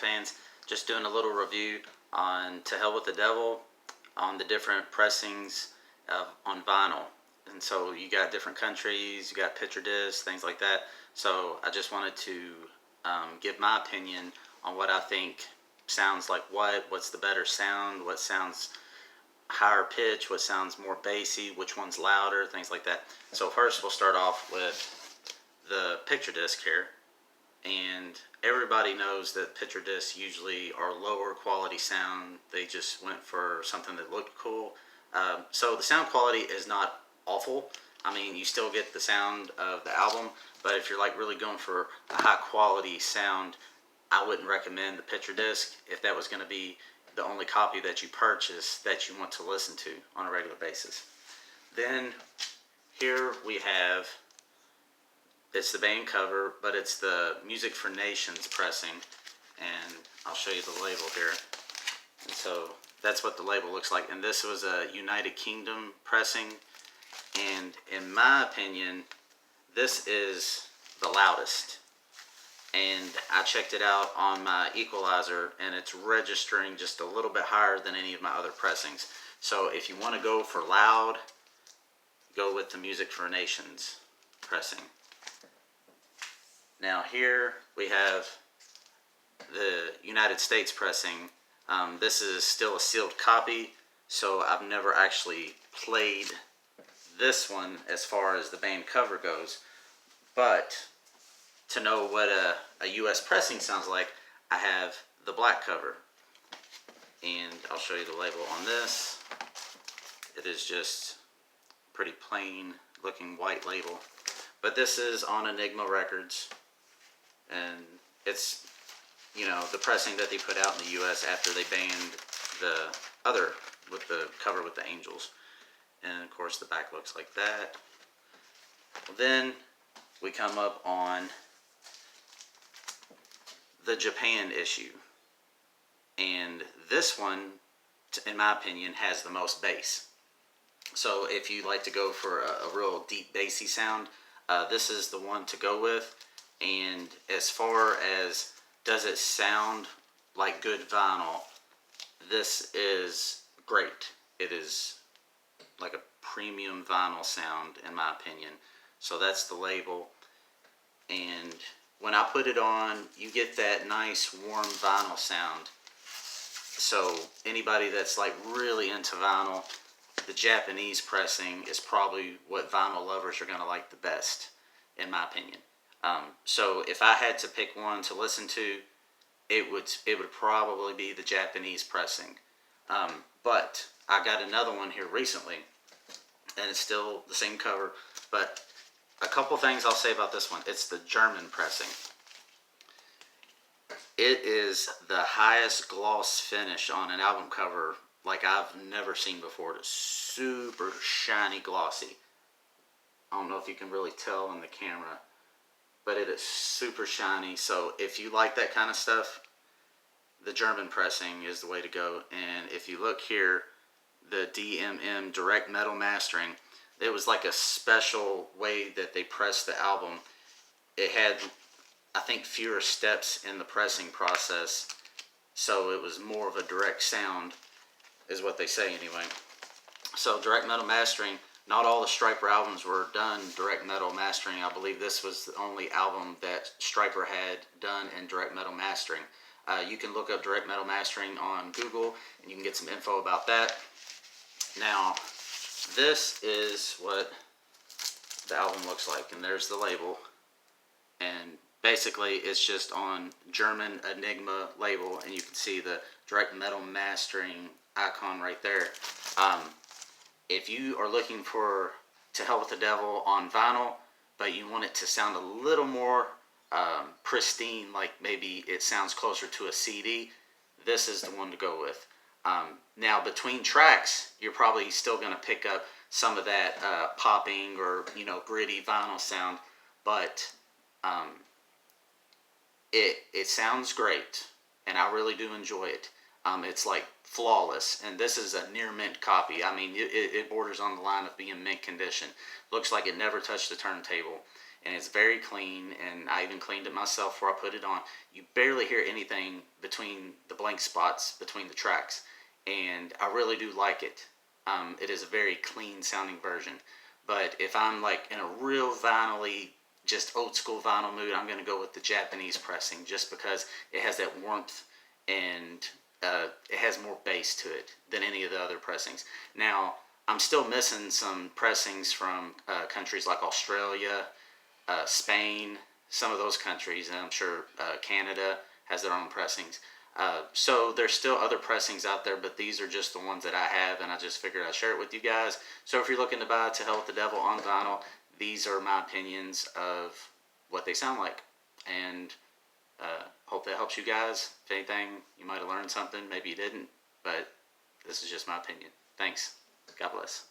fans. Just doing a little review on To Hell with the Devil, on the different pressings on vinyl. And so you got different countries, you got picture discs, things like that. So I just wanted to give my opinion on what I think sounds like what's the better sound, what sounds higher pitch, what sounds more bassy, which one's louder, things like that. So first we'll start off with the picture disc here. And everybody knows that picture discs usually are lower quality sound. They just went for something that looked cool. So the sound quality is not awful. I mean, you still get the sound of the album, but if you're like really going for a high quality sound, I wouldn't recommend the picture disc if that was going to be the only copy that you purchase that you want to listen to on a regular basis. Then here we have, it's the band cover, but it's the Music for Nations pressing, and I'll show you the label here. And so that's what the label looks like, and this was a United Kingdom pressing, and in my opinion, this is the loudest. And I checked it out on my equalizer, and it's registering just a little bit higher than any of my other pressings. So if you want to go for loud, go with the Music for Nations pressing. Now here we have the United States pressing. This is still a sealed copy, so I've never actually played this one as far as the band cover goes. But to know what a US pressing sounds like, I have the black cover. And I'll show you the label on this. It is just pretty plain looking white label. But this is on Enigma Records. And it's, you know, the pressing that they put out in the US after they banned the other with the cover with the angels. And of course the back looks like that. Then we come up on the Japan issue. And this one, in my opinion, has the most bass. So if you like to go for a real deep bassy sound, this is the one to go with. And as far as does it sound like good vinyl, this is great. It is like a premium vinyl sound in my opinion. So that's the label. And when I put it on, you get that nice warm vinyl sound. So anybody that's like really into vinyl, the Japanese pressing is probably what vinyl lovers are going to like the best, in my opinion. So if I had to pick one to listen to, it would probably be the Japanese pressing. But I got another one here recently, and it's still the same cover. But a couple things I'll say about this one. It's the German pressing. It is the highest gloss finish on an album cover like I've never seen before. It's super shiny glossy. I don't know if you can really tell in the camera, but it is super shiny. So if you like that kind of stuff, the German pressing is the way to go. And if you look here, the DMM direct metal mastering, it was like a special way that they pressed the album. It had, I think, fewer steps in the pressing process, so it was more of a direct sound, is what they say anyway. So direct metal mastering, not all the Stryper albums were done direct metal mastering. I believe this was the only album that Stryper had done in direct metal mastering. You can look up direct metal mastering on Google and you can get some info about that. Now, this is what the album looks like, and there's the label. And basically it's just on German Enigma label, and you can see the direct metal mastering icon right there. If you are looking for To Hell with the Devil on vinyl, but you want it to sound a little more pristine, like maybe it sounds closer to a CD, this is the one to go with. Now between tracks, you're probably still going to pick up some of that popping or, you know, gritty vinyl sound, but it sounds great, and I really do enjoy it. It's like flawless, and this is a near mint copy. I mean, it borders on the line of being mint condition. Looks like it never touched the turntable, and it's very clean, and I even cleaned it myself before I put it on. You barely hear anything between the blank spots between the tracks, and I really do like it. It is a very clean sounding version. But if I'm like in a real vinyl-y, just old school vinyl mood, I'm going to go with the Japanese pressing just because it has that warmth, and it has more bass to it than any of the other pressings. Now, I'm still missing some pressings from countries like Australia, Spain, some of those countries, and I'm sure Canada has their own pressings. So there's still other pressings out there, but these are just the ones that I have, and I just figured I'd share it with you guys. So if you're looking to buy To Hell with the Devil on vinyl, these are my opinions of what they sound like. And hope that helps you guys. If anything, you might have learned something. Maybe you didn't, but this is just my opinion. Thanks. God bless.